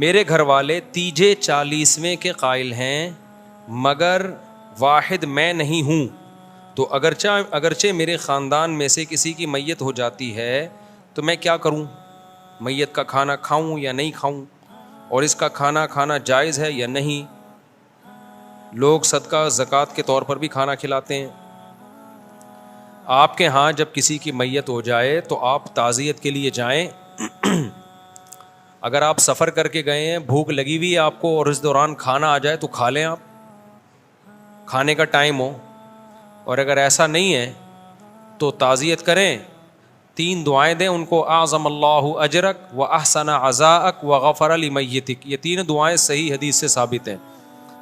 میرے گھر والے تیجے 40ویں کے قائل ہیں مگر واحد میں نہیں ہوں، تو اگرچہ میرے خاندان میں سے کسی کی میت ہو جاتی ہے تو میں کیا کروں؟ میت کا کھانا کھاؤں یا نہیں کھاؤں؟ اور اس کا کھانا کھانا جائز ہے یا نہیں؟ لوگ صدقہ زکوٰۃ کے طور پر بھی کھانا کھلاتے ہیں۔ آپ کے ہاں جب کسی کی میت ہو جائے تو آپ تعزیت کے لیے جائیں۔ اگر آپ سفر کر کے گئے ہیں، بھوک لگی ہوئی ہے آپ کو، اور اس دوران کھانا آ جائے تو کھا لیں، آپ کھانے کا ٹائم ہو۔ اور اگر ایسا نہیں ہے تو تعزیت کریں، 3 دعائیں دیں ان کو، اعظم اللہ اجرک و احسن عزاءک و غفر لمیتک۔ یہ 3 دعائیں صحیح حدیث سے ثابت ہیں۔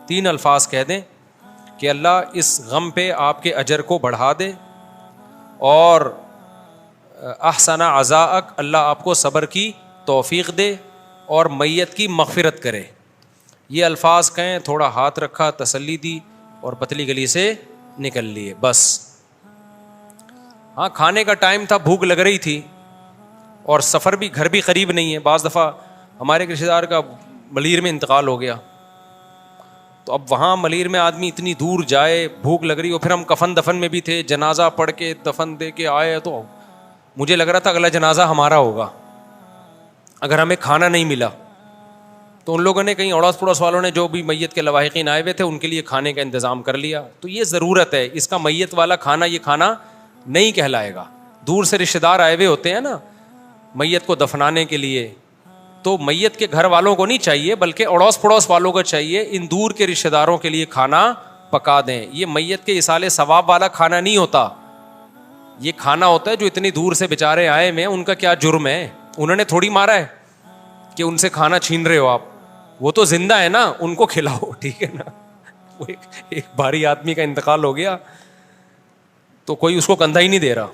3 الفاظ کہہ دیں کہ اللہ اس غم پہ آپ کے اجر کو بڑھا دے، اور احسن عزاءک، اللہ آپ کو صبر کی توفیق دے، اور میت کی مغفرت کرے۔ یہ الفاظ کہیں، تھوڑا ہاتھ رکھا، تسلی دی، اور پتلی گلی سے نکل لیے، بس۔ ہاں کھانے کا ٹائم تھا، بھوک لگ رہی تھی، اور سفر بھی، گھر بھی قریب نہیں ہے۔ بعض دفعہ ہمارے رشتہ دار کا ملیر میں انتقال ہو گیا، تو اب وہاں ملیر میں آدمی اتنی دور جائے، بھوک لگ رہی ہو، پھر ہم کفن دفن میں بھی تھے، جنازہ پڑھ کے دفن دے کے آئے، تو مجھے لگ رہا تھا اگلا جنازہ ہمارا ہوگا اگر ہمیں کھانا نہیں ملا۔ تو ان لوگوں نے، کہیں اڑوس پڑوس والوں نے، جو بھی میت کے لواحقین آئے ہوئے تھے، ان کے لیے کھانے کا انتظام کر لیا۔ تو یہ ضرورت ہے، اس کا میت والا کھانا یہ کھانا نہیں کہلائے گا۔ دور سے رشتہ دار آئے ہوئے ہوتے ہیں نا میت کو دفنانے کے لیے، تو میت کے گھر والوں کو نہیں چاہیے، بلکہ اڑوس پڑوس والوں کو چاہیے ان دور کے رشتہ داروں کے لیے کھانا پکا دیں۔ یہ میت کے ایصال ثواب والا کھانا نہیں ہوتا، یہ کھانا ہوتا ہے جو اتنی دور سے بیچارے آئے ہیں، ان کا کیا جرم ہے؟ انہوں نے تھوڑی مارا ہے کہ ان سے کھانا چھین رہے ہو آپ، وہ تو زندہ ہے نا، ان کو کھلاؤ، ٹھیک ہے نا۔ وہ ایک بھاری آدمی کا انتقال ہو گیا تو کوئی اس کو کندھا ہی نہیں دے رہا،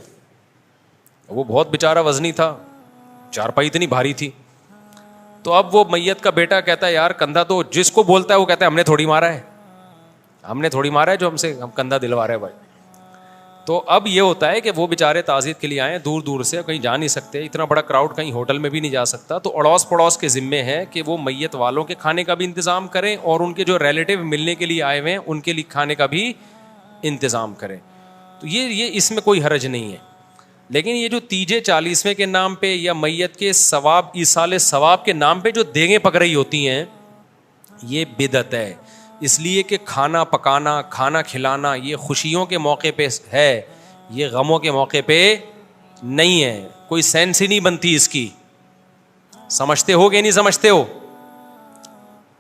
وہ بہت بیچارہ وزنی تھا، چارپائی اتنی بھاری تھی۔ تو اب وہ میت کا بیٹا کہتا ہے یار کندھا، تو جس کو بولتا ہے وہ کہتا ہے ہم نے تھوڑی مارا ہے، ہم نے تھوڑی مارا ہے جو ہم کندھا دلوا رہے ہیں بھائی۔ تو اب یہ ہوتا ہے کہ وہ بیچارے تعزیت کے لیے آئے دور دور سے، کہیں جا نہیں سکتے، اتنا بڑا کراؤڈ کہیں ہوٹل میں بھی نہیں جا سکتا، تو اڑوس پڑوس کے ذمے ہے کہ وہ میت والوں کے کھانے کا بھی انتظام کریں، اور ان کے جو ریلیٹیو ملنے کے لیے آئے ہوئے ہیں ان کے لیے کھانے کا بھی انتظام کریں۔ تو یہ اس میں کوئی حرج نہیں ہے۔ لیکن یہ جو تیجے 40ویں کے نام پہ یا میت کے ثواب، ایصال ثواب کے نام پہ جو دیگیں پک رہی ہوتی ہیں، یہ بدعت ہے۔ اس لیے کہ کھانا پکانا، کھانا کھلانا یہ خوشیوں کے موقع پہ ہے، یہ غموں کے موقع پہ نہیں ہے، کوئی سینس ہی نہیں بنتی اس کی۔ سمجھتے ہو کہ نہیں سمجھتے ہو؟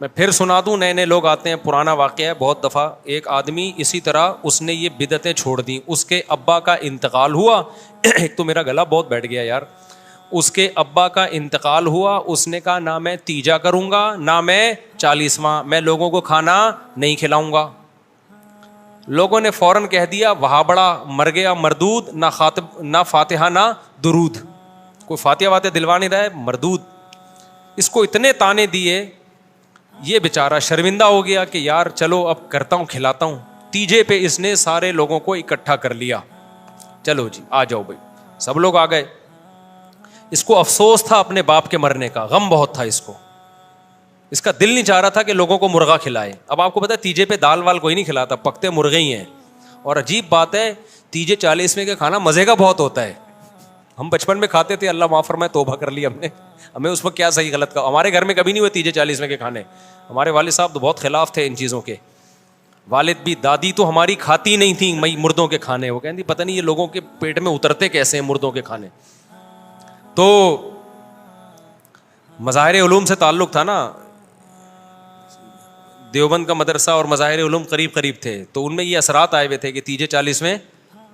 میں پھر سنا دوں، نئے نئے لوگ آتے ہیں، پرانا واقعہ ہے، بہت دفعہ ایک آدمی اسی طرح اس نے یہ بدعتیں چھوڑ دیں، اس کے ابا کا انتقال ہوا ایک تو میرا گلا بہت بیٹھ گیا یار، اس کے ابا کا انتقال ہوا، اس نے کہا نہ میں تیجا کروں گا نہ میں 40واں، میں لوگوں کو کھانا نہیں کھلاؤں گا۔ لوگوں نے فوراً کہہ دیا وہاں بڑا مر گیا مردود، نہ فاتحہ نہ درود، کوئی فاتحہ واتحہ دلوا نہیں رہا ہے، مردود۔ اس کو اتنے تانے دیے، یہ بیچارہ شرمندہ ہو گیا کہ یار چلو اب کرتا ہوں، کھلاتا ہوں۔ تیجے پہ اس نے سارے لوگوں کو اکٹھا کر لیا، چلو جی آ جاؤ بھائی، سب لوگ آ گئے۔ اس کو افسوس تھا اپنے باپ کے مرنے کا، غم بہت تھا اس کو، اس کا دل نہیں چاہ رہا تھا کہ لوگوں کو مرغا کھلائے۔ اب آپ کو پتا ہے تیجے پہ دال وال کوئی نہیں کھلاتا، پکتے مرغے ہی ہیں۔ اور عجیب بات ہے، تیجے 40ویں کا کھانا مزے کا بہت ہوتا ہے۔ ہم بچپن میں کھاتے تھے، اللہ معاف فرمائے، توبہ کر لی ہم نے، ہمیں اس وقت کیا صحیح غلط کا، ہمارے گھر میں کبھی نہیں ہوئے تیجے 40ویں کے کھانے۔ ہمارے والد صاحب تو بہت خلاف تھے ان چیزوں کے، والد بھی، دادی تو ہماری کھاتی نہیں تھیں مردوں کے کھانے، وہ کہتی پتہ نہیں یہ لوگوں کے پیٹ میں اترتے کیسے ہیں مردوں کے کھانے۔ تو مظاہر علوم سے تعلق تھا نا، دیوبند کا مدرسہ اور مظاہر علوم قریب قریب تھے، تو ان میں یہ اثرات آئے ہوئے تھے کہ تیجے 40ویں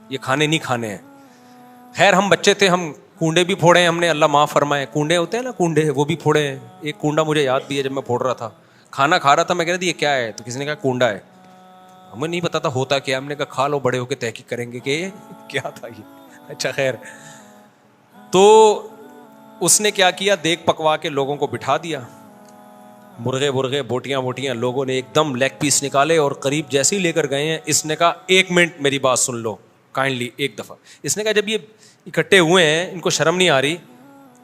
یہ کھانے نہیں کھانے ہیں۔ خیر ہم بچے تھے، ہم کنڈے بھی پھوڑے ہیں ہم نے، اللہ معاف فرمائے، کنڈے ہوتے ہیں نا کنڈے، وہ بھی پھوڑے ہیں۔ ایک کنڈا مجھے یاد بھی ہے، جب میں پھوڑ رہا تھا، کھانا کھا رہا تھا، میں کہہ رہا تھا یہ کیا ہے، تو کسی نے کہا کنڈا ہے، ہمیں نہیں پتا تھا ہوتا کیا، ہم نے کہا کھا لو، بڑے ہو کے تحقیق کریں گے کہ کیا تھا یہ۔ اچھا خیر، تو اس نے کیا کیا، دیگ پکوا کے لوگوں کو بٹھا دیا، مرغے بوٹیاں لوگوں نے ایک دم لیگ پیس نکالے، اور قریب جیسے ہی لے کر گئے ہیں، اس نے کہا 1 منٹ میری بات سن لو کائنڈلی ایک دفعہ۔ اس نے کہا جب یہ اکٹھے ہوئے ہیں، ان کو شرم نہیں آ رہی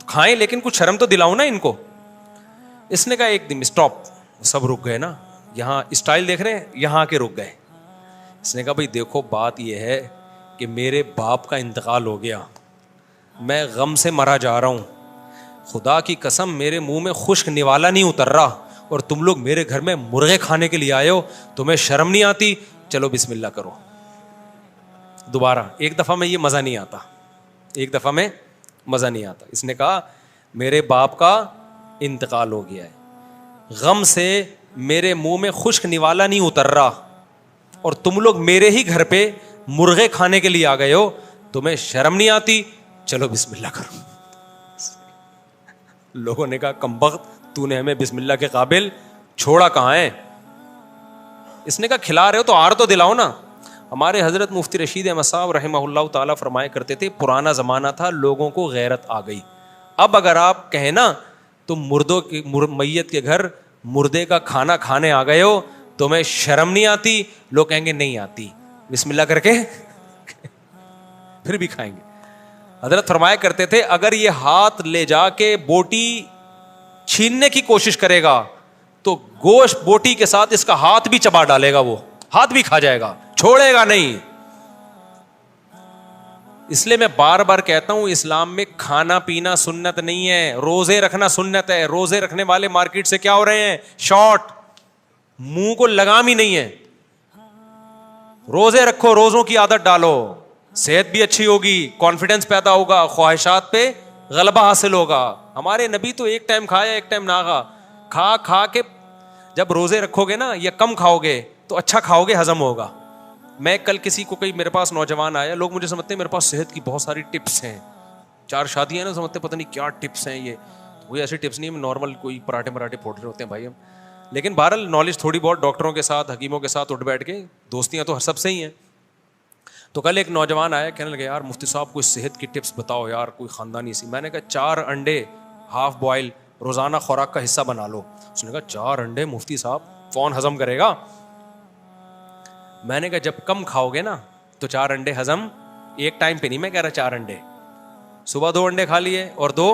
تو کھائیں، لیکن کچھ شرم تو دلاؤ نا ان کو۔ اس نے کہا ایک دن اسٹاپ. سب رک گئے نا, یہاں اسٹائل دیکھ رہے ہیں, یہاں کے رک گئے. اس نے کہا بھائی دیکھو بات یہ ہے کہ میرے باپ کا انتقال ہو گیا, میں غم سے مرا جا رہا ہوں, خدا کی قسم میرے منہ میں خشک نوالا نہیں اتر رہا, اور تم لوگ میرے گھر میں مرغے کھانے کے لیے آئے ہو, تمہیں شرم نہیں آتی؟ چلو بسم اللہ کرو. دوبارہ ایک دفعہ میں یہ مزہ نہیں آتا, ایک دفعہ میں مزہ نہیں آتا. اس نے کہا میرے باپ کا انتقال ہو گیا ہے, غم سے میرے منہ میں خشک نوالا نہیں اتر رہا, اور تم لوگ میرے ہی گھر پہ مرغے کھانے کے لیے آ گئے ہو, تمہیں شرم نہیں آتی؟ چلو بسم اللہ کرو. لوگوں نے کہا کمبخت, تو نے ہمیں بسم اللہ کے قابل چھوڑا کہاں ہے؟ اس نے کہا کھلا رہے ہو تو آر تو دلاؤ نا. ہمارے حضرت مفتی رشید احمد صاحب رحمہ اللہ تعالیٰ فرمایا کرتے تھے پرانا زمانہ تھا, لوگوں کو غیرت آ گئی. اب اگر آپ کہیں نا تم مردوں کی میت کے گھر مردے کا کھانا کھانے آ گئے ہو, تمہیں شرم نہیں آتی؟ لوگ کہیں گے نہیں آتی, بسم اللہ کر کے پھر بھی کھائیں گے. حضرت فرمایا کرتے تھے اگر یہ ہاتھ لے جا کے بوٹی چھیننے کی کوشش کرے گا تو گوشت بوٹی کے ساتھ اس کا ہاتھ بھی چبا ڈالے گا, وہ ہاتھ بھی کھا جائے گا, چھوڑے گا نہیں. اس لیے میں بار بار کہتا ہوں اسلام میں کھانا پینا سنت نہیں ہے, روزے رکھنا سنت ہے. روزے رکھنے والے مارکیٹ سے کیا ہو رہے ہیں؟ شارٹ, منہ کو لگام ہی نہیں ہے. روزے رکھو, روزوں کی عادت ڈالو, صحت بھی اچھی ہوگی, کانفیڈنس پیدا ہوگا, خواہشات پہ غلبہ حاصل ہوگا. ہمارے نبی تو ایک ٹائم کھایا ایک ٹائم نہ کھا کھا کے جب روزے رکھو گے نا یا کم کھاؤ گے تو اچھا کھاؤ گے, ہضم ہوگا. میں کل کسی کو کئی میرے پاس نوجوان آیا, لوگ مجھے سمجھتے ہیں میرے پاس صحت کی بہت ساری ٹپس ہیں, 4 شادیاں نا, سمجھتے پتہ نہیں کیا ٹپس ہیں یہ. کوئی ایسی ٹپس نہیں, نارمل کوئی پراٹھے پھوڑ رہے ہوتے ہیں بھائی ہم. لیکن بہرحال نالج تھوڑی بہت ڈاکٹروں کے ساتھ حکیموں کے ساتھ اٹھ بیٹھ کے, دوستیاں تو سب سے ہی ہیں. تو کل ایک نوجوان آیا, کہنے لگے یار مفتی صاحب کوئی صحت کی ٹپس بتاؤ یار, کوئی خاندانی سی. میں نے کہا 4 انڈے ہاف بوائل روزانہ خوراک کا حصہ بنا لو. اس نے کہا 4 انڈے مفتی صاحب کون ہضم کرے گا؟ میں نے کہا جب کم کھاؤ گے نا تو 4 انڈے ہضم, ایک ٹائم پہ نہیں میں کہہ رہا 4 انڈے, صبح 2 انڈے کھا لیے اور 2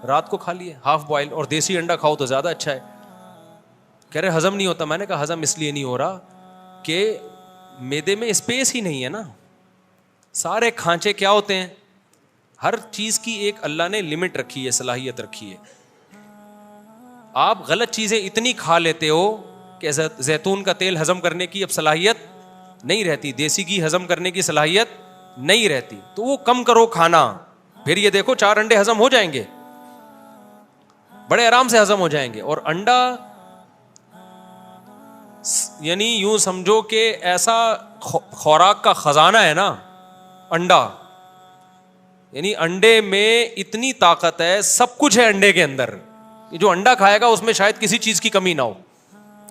رات کو کھا لیے ہاف بوائل, اور دیسی انڈا کھاؤ تو زیادہ اچھا ہے. کہہ رہے ہضم نہیں ہوتا. میں نے کہا ہضم اس لیے نہیں ہو رہا کہ میدے میں اسپیس ہی نہیں ہے نا. سارے کھانچے کیا ہوتے ہیں, ہر چیز کی ایک اللہ نے لمٹ رکھی ہے, صلاحیت رکھی ہے. آپ غلط چیزیں اتنی کھا لیتے ہو کہ زیتون کا تیل ہضم کرنے کی اب صلاحیت نہیں رہتی, دیسی گھی ہضم کرنے کی صلاحیت نہیں رہتی. تو وہ کم کرو کھانا, پھر یہ دیکھو 4 انڈے ہضم ہو جائیں گے, بڑے آرام سے ہضم ہو جائیں گے. اور انڈا یعنی یوں سمجھو کہ ایسا خوراک کا خزانہ ہے نا انڈا, یعنی انڈے میں اتنی طاقت ہے, سب کچھ ہے انڈے کے اندر. جو انڈا کھائے گا اس میں شاید کسی چیز کی کمی نہ ہو,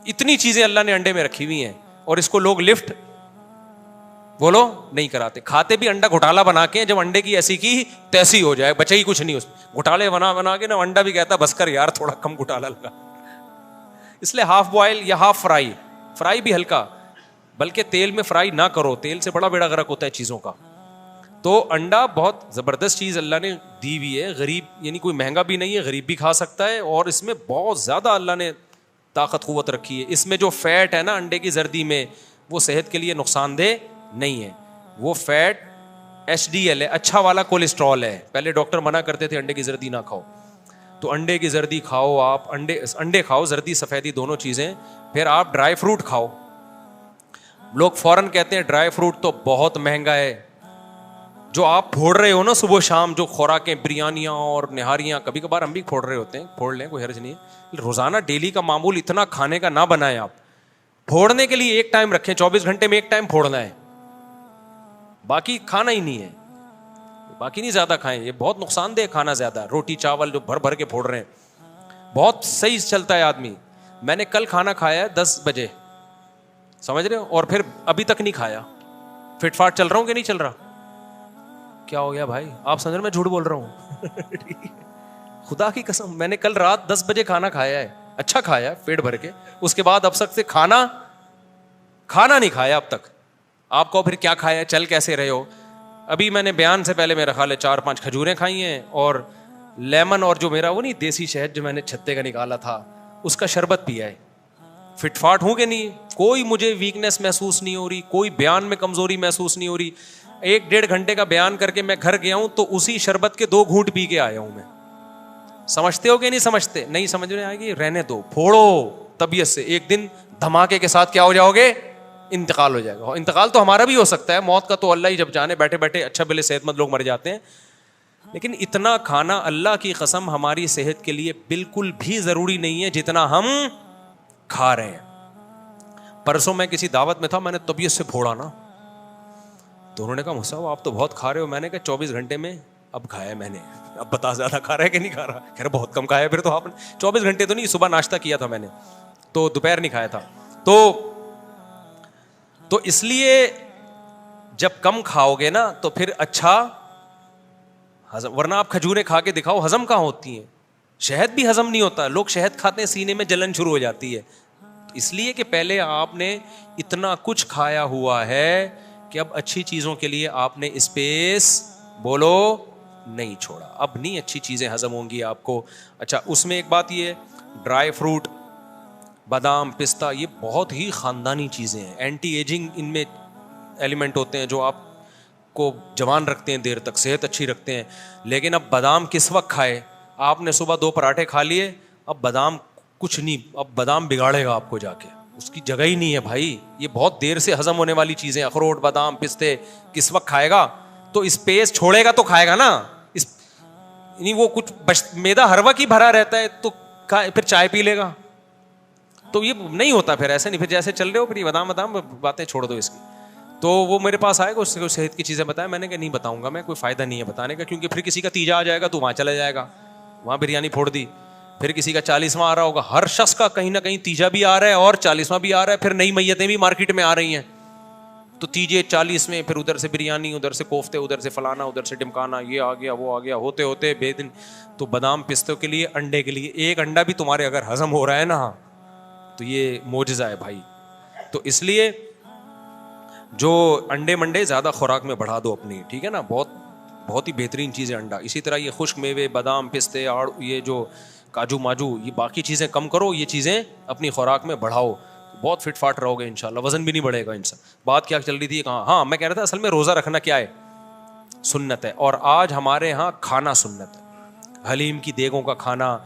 اتنی چیزیں اللہ نے انڈے میں رکھی ہوئی ہیں. اور اس کو لوگ لفٹ بولو نہیں کراتے, کھاتے بھی انڈا گھوٹالا بنا کے, جب انڈے کی ایسی کی تیسی ہو جائے, بچے ہی کچھ نہیں اس گھوٹالے بنا کے نا, انڈا بھی کہتا بس کر یار تھوڑا کم گھوٹالا لگا. اس لیے ہاف بوائل یا ہاف فرائی بھی ہلکا, بلکہ تیل میں فرائی نہ کرو, تیل سے بڑا بیڑا غرق ہوتا ہے چیزوں کا. تو انڈا بہت زبردست چیز اللہ نے دی ہوئی ہے, غریب یعنی کوئی مہنگا بھی نہیں ہے, غریب بھی کھا سکتا ہے, اور اس میں بہت زیادہ اللہ نے طاقت قوت رکھی ہے. اس میں جو فیٹ ہے نا انڈے کی زردی میں, وہ صحت کے لیے نقصان دہ نہیں ہے. وہ فیٹ HDL ہے, اچھا والا کولیسٹرول ہے. پہلے ڈاکٹر منع کرتے تھے انڈے کی زردی نہ کھاؤ, تو انڈے کی زردی کھاؤ آپ, انڈے کھاؤ, زردی سفیدی دونوں چیزیں. پھر آپ ڈرائی فروٹ کھاؤ. لوگ فوراً کہتے ہیں ڈرائی فروٹ تو بہت مہنگا ہے. جو آپ پھوڑ رہے ہو نا صبح شام, جو خوراکیں بریانیاں اور نہاریاں, کبھی کبھار ہم بھی پھوڑ رہے ہوتے ہیں, پھوڑ لیں کوئی حرج نہیں ہے. روزانہ ڈیلی کا معمول اتنا کھانے کا نہ بنائیں. آپ پھوڑنے کے لیے ایک ٹائم رکھیں, 24 گھنٹے میں ایک ٹائم پھوڑنا ہے, باقی کھانا ہی نہیں ہے. باقی نہیں زیادہ کھائیں, یہ بہت نقصان دہ کھانا زیادہ. روٹی چاول جو بھر بھر کے پھوڑ رہے ہیں, بہت صحیح چلتا ہے آدمی. میں نے کل کھانا کھایا ہے 10 بجے, سمجھ رہے ہو, اور پھر ابھی تک نہیں کھایا. فٹ فاٹ چل رہا ہوں کہ نہیں چل رہا؟ کیا ہو گیا بھائی, آپ سمجھ رہے میں جھوٹ بول رہا ہوں؟ خدا کی قسم میں نے کل رات 10 بجے کھانا کھایا ہے, اچھا کھایا پیٹ بھر کے. اس کے بعد اب تک سے کھانا نہیں کھایا اب تک. آپ کو پھر کیا کھایا, چل کیسے رہے ہو؟ ابھی میں نے بیان سے پہلے میرا خیال ہے 4-5 کھجوریں کھائی ہیں, اور لیمن اور جو میرا وہ نہیں دیسی شہد جو میں نے چھتے کا نکالا تھا اس کا شربت پیا ہے. فٹ فاٹ ہوں کہ نہیں, کوئی مجھے ویکنیس محسوس نہیں ہو رہی, کوئی بیان میں کمزوری محسوس نہیں ہو رہی. 1-1.5 گھنٹے کا بیان کر کے میں گھر گیا ہوں تو اسی شربت کے 2 گھونٹ پی کے آیا ہوں میں. سمجھتے ہو کہ نہیں سمجھتے؟ نہیں سمجھ میں آئے گی, رہنے دو, پھوڑو طبیعت سے. ایک دن دھماکے کے ساتھ کیا ہو جاؤ گے, انتقال ہو جائے گا. انتقال تو ہمارا بھی ہو سکتا ہے, موت کا تو اللہ ہی جب جانے. بیٹھے بیٹھے اچھا بھلے صحت مند لوگ مر جاتے ہیں, لیکن اتنا کھانا اللہ کی قسم ہماری صحت کے لیے بالکل بھی ضروری نہیں ہے جتنا ہم کھا رہے ہیں. پرسوں میں کسی دعوت میں تھا, میں نے طبیعت سے پھوڑا نا, تو انہوں نے کہا مصعب آپ تو بہت کھا رہے ہو. میں نے کہا 24 گھنٹے میں اب کھایا میں نے, اب بتا زیادہ کھا رہا ہے کہ نہیں کھا رہا. کہہ رہا بہت کم کھایا. پھر تو آپ نے 24 گھنٹے تو نہیں, صبح ناشتہ کیا تھا میں نے, تو دوپہر نہیں کھایا تھا. تو اس لیے جب کم کھاؤ گے نا تو پھر اچھا ہضم, ورنہ آپ کھجوریں کھا کے دکھاؤ ہضم کہاں ہوتی ہیں. شہد بھی ہضم نہیں ہوتا, لوگ شہد کھاتے ہیں سینے میں جلن شروع ہو جاتی ہے. اس لیے کہ پہلے آپ نے اتنا کچھ کھایا ہوا ہے کہ اب اچھی چیزوں کے لیے آپ نے اسپیس بولو نہیں چھوڑا. اب نہیں اچھی چیزیں ہضم ہوں گی آپ کو. اچھا اس میں ایک بات یہ ہے, ڈرائی فروٹ, بادام, پستہ, یہ بہت ہی خاندانی چیزیں ہیں. اینٹی ایجنگ ان میں ایلیمنٹ ہوتے ہیں جو آپ کو جوان رکھتے ہیں دیر تک, صحت اچھی رکھتے ہیں. لیکن اب بادام کس وقت کھائے؟ آپ نے صبح 2 پراٹھے کھا لیے, اب بادام کچھ نہیں, اب بادام بگاڑے گا آپ کو جا کے, اس کی جگہ ہی نہیں ہے بھائی. یہ بہت دیر سے ہضم ہونے والی چیزیں, اخروٹ, بادام, پستے کس وقت کھائے گا؟ تو اسپیس چھوڑے گا تو کھائے گا نا. نہیں وہ کچھ میدا ہر وقت ہی بھرا رہتا ہے تو پھر چائے پی لے گا, تو یہ نہیں ہوتا پھر ایسے نہیں. پھر جیسے چل رہے ہو پھر یہ بادام باتیں چھوڑ دو اس کی. تو وہ میرے پاس آئے گا, اس سے صحت کی چیزیں بتایا. میں نے کہا نہیں بتاؤں گا میں, کوئی فائدہ نہیں ہے بتانے کا, کیونکہ پھر کسی کا تیجا آ جائے گا تو وہاں چلا جائے گا, وہاں بریانی پھوڑ دی. پھر کسی کا 40واں آ رہا ہوگا, ہر شخص کا کہیں نہ کہیں تیجا بھی آ رہا ہے اور 40واں بھی آ رہا ہے. پھر نئی میتیں بھی مارکیٹ میں آ رہی ہیں, تو تیجے 40 میں, پھر ادھر سے بریانی, ادھر سے کوفتے, ادھر سے فلانا, ادھر سے ڈمکانا, یہ آ گیا وہ آ گیا, ہوتے ہوتے بے دن. تو بادام پستوں کے لیے, انڈے کے لیے, ایک انڈا بھی تمہارے اگر ہضم ہو رہا ہے نا تو یہ معجزہ ہے بھائی. تو اس لیے جو انڈے منڈے زیادہ خوراک میں بڑھا دو اپنی, ٹھیک ہے نا, بہت بہت ہی بہترین چیز ہے انڈا. اسی طرح یہ خشک میوے, بادام, پستے اور یہ جو کاجو ماجو, یہ باقی چیزیں کم کرو, یہ چیزیں اپنی خوراک میں بڑھاؤ, بہت فٹ فاٹ رہو گے انشاءاللہ, وزن بھی نہیں بڑھے گا انسان. بات کیا چل رہی تھی کہاں, ہاں میں کہہ رہا تھا اصل میں روزہ رکھنا کیا ہے, سنت ہے. اور آج ہمارے ہاں کھانا سنت ہے. حلیم کی دیگوں کا کھانا,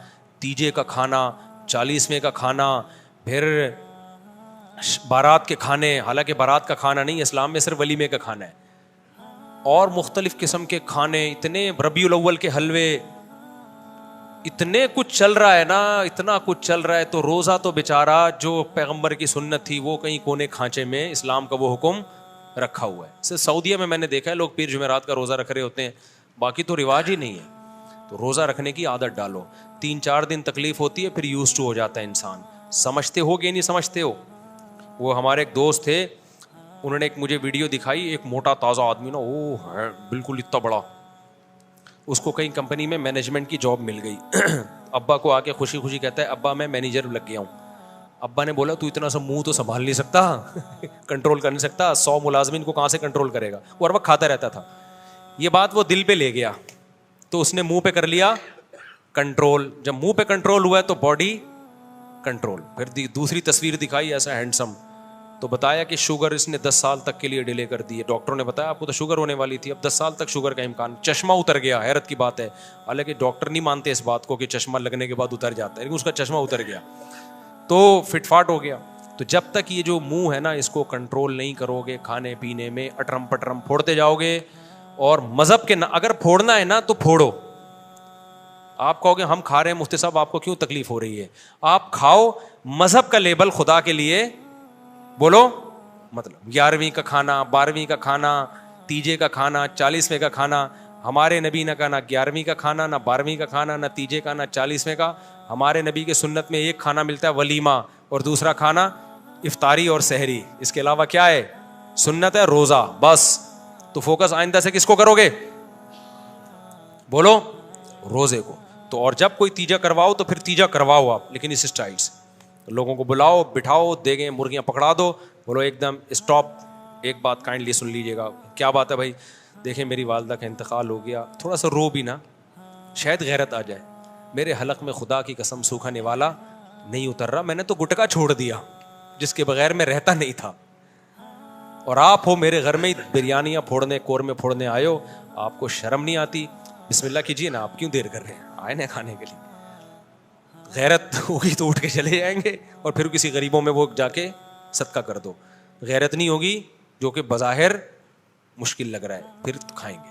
تیجے کا کھانا, 40ویں کا کھانا, پھر بارات کے کھانے, حالانکہ بارات کا کھانا نہیں, اسلام میں صرف ولیمے کا کھانا ہے, اور مختلف قسم کے کھانے, اتنے ربیع الاول کے حلوے, اتنے کچھ چل رہا ہے نا, اتنا کچھ چل رہا ہے. تو روزہ تو بیچارہ جو پیغمبر کی سنت تھی وہ کہیں کونے کھانچے میں اسلام کا وہ حکم رکھا ہوا ہے. صرف سعودیہ میں نے دیکھا ہے لوگ پیر جمعرات کا روزہ رکھ رہے ہوتے ہیں, باقی تو رواج ہی نہیں ہے. تو روزہ رکھنے کی عادت ڈالو, 3-4 دن تکلیف ہوتی ہے, پھر یوز ٹو ہو جاتا ہے انسان. سمجھتے ہو کہ نہیں سمجھتے ہو؟ وہ ہمارے ایک دوست تھے, انہوں نے ایک مجھے ویڈیو دکھائی, ایک موٹا تازہ آدمی نا, وہ ہے بالکل اتنا بڑا, اس کو کہیں کمپنی میں مینجمنٹ کی جاب مل گئی. ابا کو آ کے خوشی خوشی کہتا ہے ابا میں مینیجر لگ گیا ہوں. ابا نے بولا تو اتنا سا منہ تو سنبھال نہیں سکتا, کنٹرول کر نہیں سکتا, 100 ملازمین کو کہاں سے کنٹرول کرے گا. وہ ہر وقت کھاتا رہتا تھا. یہ بات وہ دل پہ لے گیا, تو اس نے منہ پہ کر لیا کنٹرول. جب منہ پہ کنٹرول ہوا ہے تو باڈی کنٹرول. پھر دوسری تصویر دکھائی, ایسا ہینڈسم, تو بتایا کہ شوگر اس نے 10 سال تک کے لیے ڈیلے کر دی ہے. ڈاکٹروں نے بتایا آپ کو تو شوگر ہونے والی تھی, اب 10 سال تک شوگر کا امکان. چشمہ اتر گیا, حیرت کی بات ہے, حالانکہ ڈاکٹر نہیں مانتے اس بات کو کہ چشمہ لگنے کے بعد اتر جاتا ہے, لیکن اس کا چشمہ اتر گیا, تو فٹ فاٹ ہو گیا. تو جب تک یہ جو منہ ہے نا اس کو کنٹرول نہیں کرو گے, کھانے پینے میں اٹرم پٹرم پھوڑتے جاؤ گے, اور مذہب کے اگر پھوڑنا ہے نا تو پھوڑو. آپ کہو گے ہم کھا رہے ہیں مفتی صاحب, آپ کو کیوں تکلیف ہو رہی ہے؟ آپ کھاؤ, مذہب کا لیبل خدا کے لیے بولو, مطلب 11ویں کا کھانا, 12ویں کا کھانا, تیجے کا کھانا, 40ویں کا کھانا. ہمارے نبی نے کہا نہ 11ویں کا کھانا, نہ 12ویں کا کھانا, نہ تیجے کا, نہ 40ویں کا. ہمارے نبی کے سنت میں ایک کھانا ملتا ہے ولیمہ, اور دوسرا کھانا افطاری اور سحری. اس کے علاوہ کیا ہے؟ سنت ہے روزہ, بس. تو فوکس آئندہ سے کس کو کرو گے؟ بولو, روزے کو. تو اور جب کوئی تیجا کرواؤ تو پھر تیجا کرواؤ آپ, لیکن اس اسٹائل سے. لوگوں کو بلاؤ, بٹھاؤ, دیگیں مرغیاں پکڑا دو, بولو ایک دم اسٹاپ, ایک بات کائنڈلی سن لیجیے گا. کیا بات ہے بھائی؟ دیکھیں میری والدہ کا انتقال ہو گیا, تھوڑا سا رو بھی نا, شاید غیرت آ جائے. میرے حلق میں خدا کی قسم سوکھا نوالا نہیں اتر رہا, میں نے تو گٹکا چھوڑ دیا جس کے بغیر میں رہتا نہیں تھا, اور آپ ہو میرے گھر میں بریانیاں پھوڑنے, قورمے پھوڑنے آئے ہو, آپ کو شرم نہیں آتی؟ بسم اللہ کیجیے نا, آپ کیوں دیر کر رہے ہیں, آئے نا کھانے کے لیے. غیرت ہوگی تو اٹھ کے چلے جائیں گے اور پھر کسی غریبوں میں وہ جا کے صدقہ کر دو. غیرت نہیں ہوگی, جو کہ بظاہر مشکل لگ رہا ہے, پھر کھائیں گے.